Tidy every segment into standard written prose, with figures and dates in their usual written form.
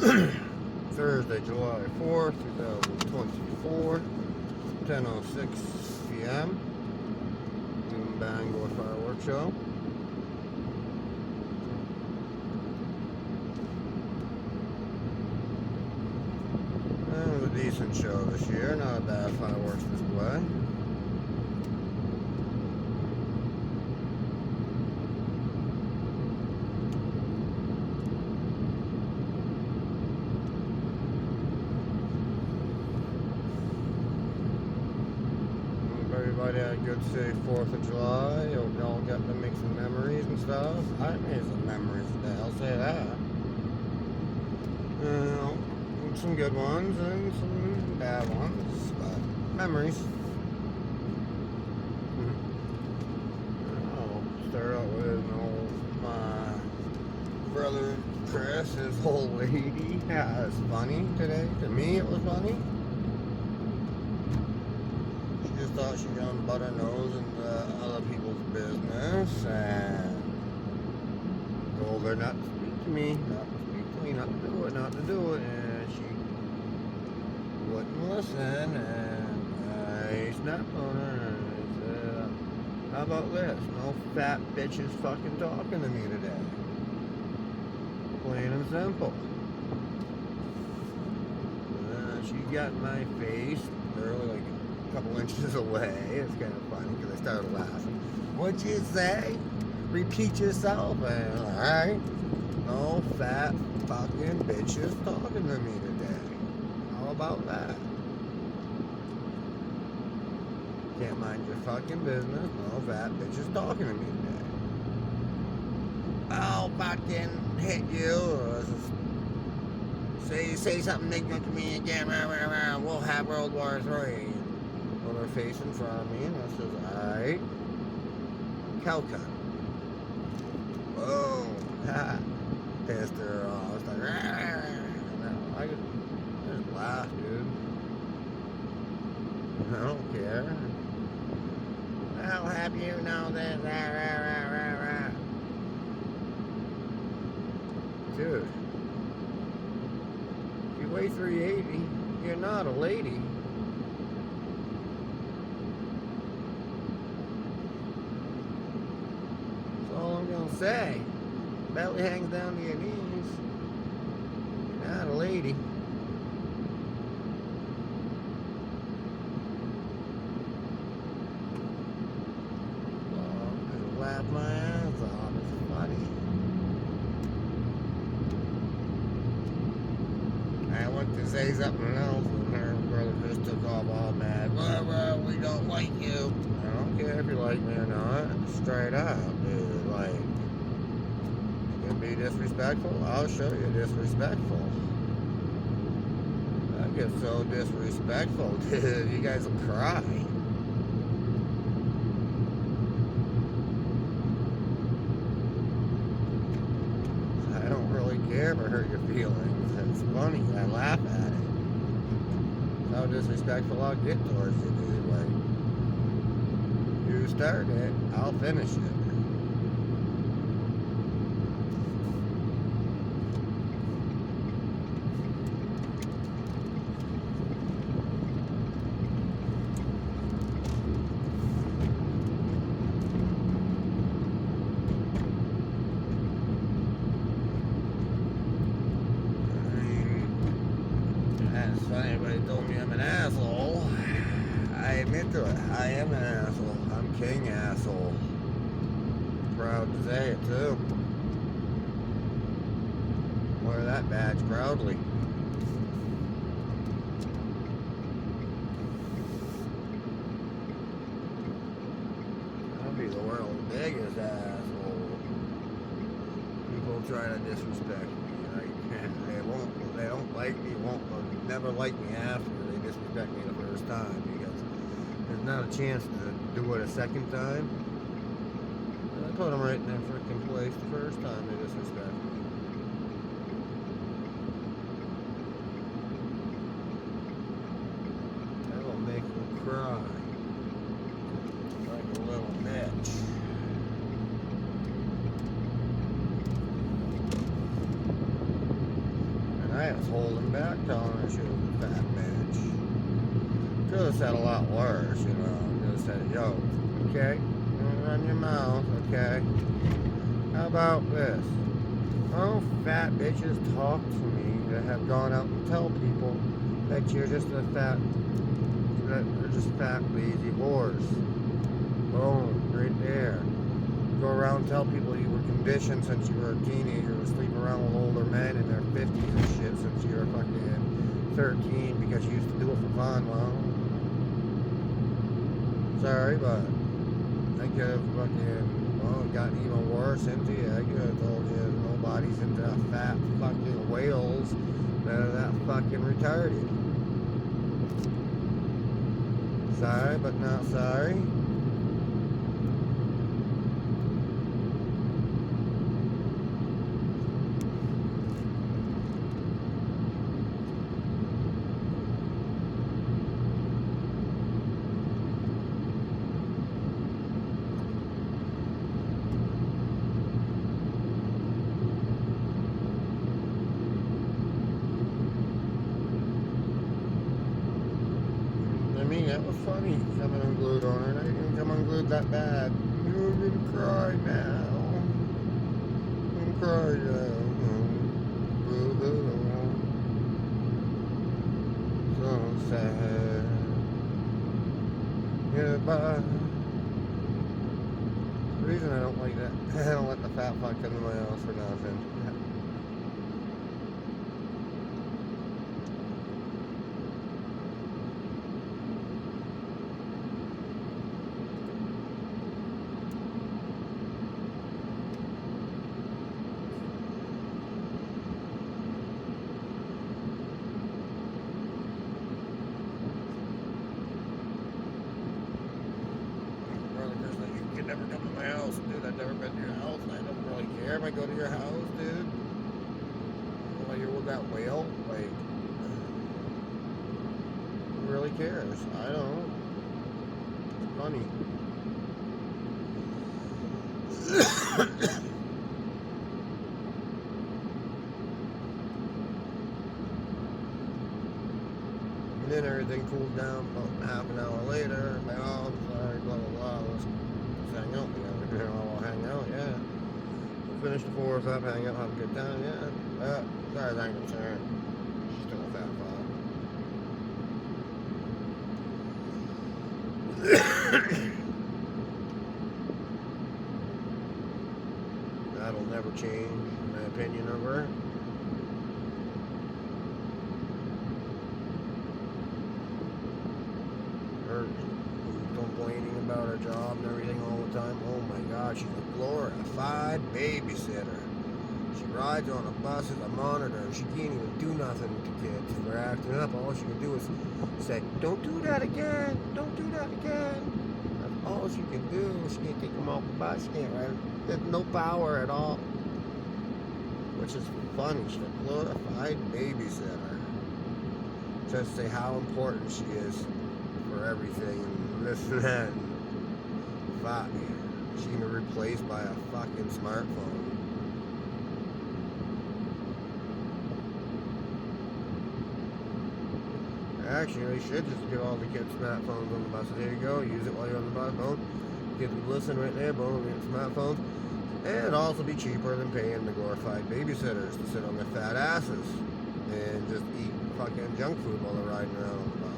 Thursday, July 4th, 2024, 10:06 p.m. in Bangor Fireworks Show. It was a decent show this year, not a bad fireworks display. Everybody had a good, safe 4th of July. Hope y'all got to make some memories and stuff. I made some memories today, I'll say that. Some good ones and some bad ones, but memories. I'll start out with my brother Chris, his old lady. Yeah, it's funny today. To me, it was funny. Thought she was gonna butt her nose into other people's business and told her not to speak to me, not to do it, and she wouldn't listen, and I snapped on her and I said, how about this? No fat bitches fucking talking to me today. Plain and simple. She got in my face, barely like couple inches away. It's kind of funny because I started laughing. What'd you say? Repeat yourself. And alright, no fat fucking bitches talking to me today. How about that? Can't mind your fucking business. No fat bitches talking to me today. I'll fucking hit you. Or say something ignorant to me again. We'll have World War III. Put her face in front of me, and I says, alright, cow cut. Boom. Pissed her off. I was like, I just laugh, dude. I don't care. I'll have you know this. Dude, if you weigh 380, you're not a lady. All I'm gonna say, belly hangs down to your knees. You're not a lady. Well, I laugh my ass off. It's funny. I went to say something else, and her brother just took off all mad. Well, we don't like you. I don't care if you like me or not. Straight up, dude. Like, you can be disrespectful, I'll show you disrespectful. I get so disrespectful, dude, you guys will cry. I don't really care if I hurt your feelings. It's funny, I laugh at it. That's how disrespectful I'll get towards you, dude. Like, you start it, I'll finish it. Everybody told me I'm an asshole. I admit to it. I am an asshole. I'm king asshole. Proud to say it too. Wear that badge proudly. I'll be the world's biggest asshole. People try to disrespect me. They don't like me, won't never like me after they disrespect me the first time, because there's not a chance to do it a second time. And I put them right in their freaking place the first time they disrespect me. That will make them cry like a little bitch. I was holding back telling her she was a fat bitch. Could have said a lot worse, you know. Could have said, yo, okay, run your mouth, okay. How about this? Oh, fat bitches talk to me that have gone out and tell people that you're just a fat, that you're just fat, lazy whores. Boom, right there. Go around and tell people you were conditioned since you were a teenager to sleep around with older men in their 50s and shit since you were fucking 13 because you used to do it for fun. Well, sorry, but I could have fucking, well, gotten even worse into you. I could have told you nobody's into fat fucking whales that are that fucking retarded. Sorry, but not sorry. That was funny coming unglued on her. I didn't come unglued that bad. You're gonna cry now. I'm gonna cry now. So sad. Goodbye. The reason I don't like that, I don't let the fat fuck come to my house for nothing. Never come to my house, dude. I've never been to your house. I don't really care if I go to your house, dude. While you're with that whale, like, who really cares? I don't. It's funny. And then everything cooled down about half an hour later. I'm like, oh, I'm sorry, blah, blah, blah. Let's hang out together. You know, we'll hang out, yeah. We'll finish the forest up, hang out, have a good time, yeah. As far as I'm concerned, she's still a fat fuck. That'll never change my opinion of her. Her complaining about her job and everything all the time. Oh my God, she's a glorified babysitter. She rides on a bus as a monitor and she can't even do nothing to kids. If they're acting up, all she can do is say, don't do that again, don't do that again. That's all she can do. She can't take them off the bus, she can't ride. There's no power at all. Which is funny, she's a glorified babysitter. Just to say how important she is for everything and this and that. Fuck. She can be replaced by a fucking smartphone. Actually, they should just give all the kids smartphones on the bus. There you go, use it while you're on the bus. Boom. Kids would listen right there, boom, get smartphones. And also be cheaper than paying the glorified babysitters to sit on their fat asses and just eat fucking junk food while they're riding around on the bus.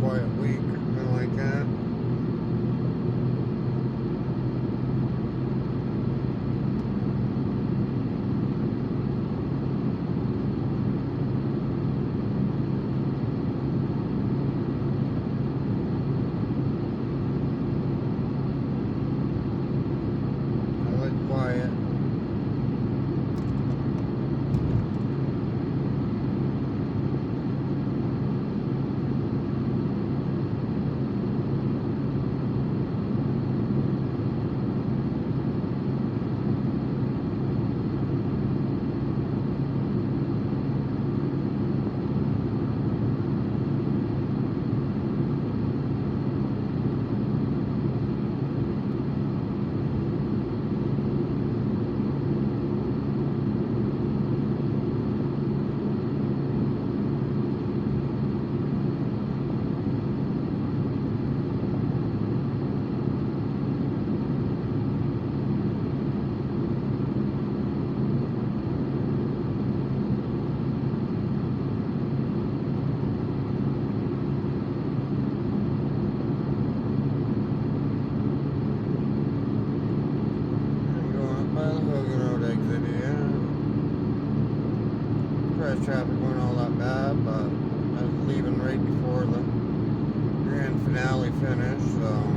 quiet week or something like that. I like quiet. Traffic wasn't all that bad, but I was leaving right before the grand finale finished, so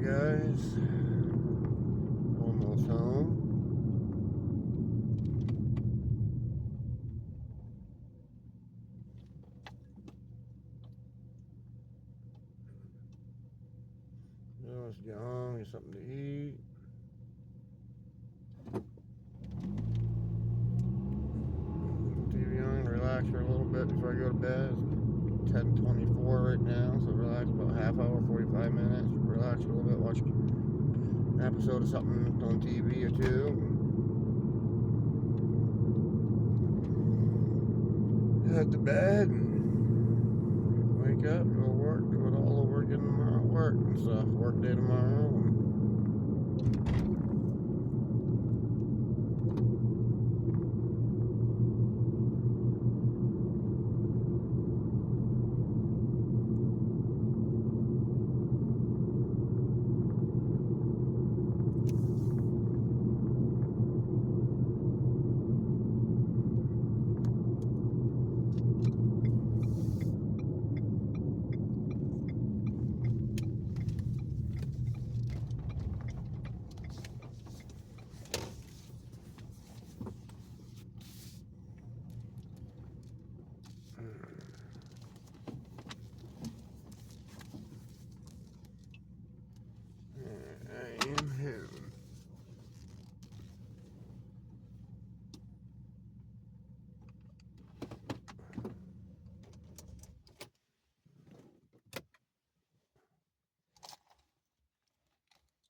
guys. Almost home. Now let's get home, get something to eat. TV on, relax for a little bit before I go to bed. It's 10:24 right now, so relax about half hour, 45 minutes. Relax a little bit, watch an episode of something on TV or two. Head to bed and wake up, go to work, do it all over again tomorrow at work and stuff. Work day tomorrow,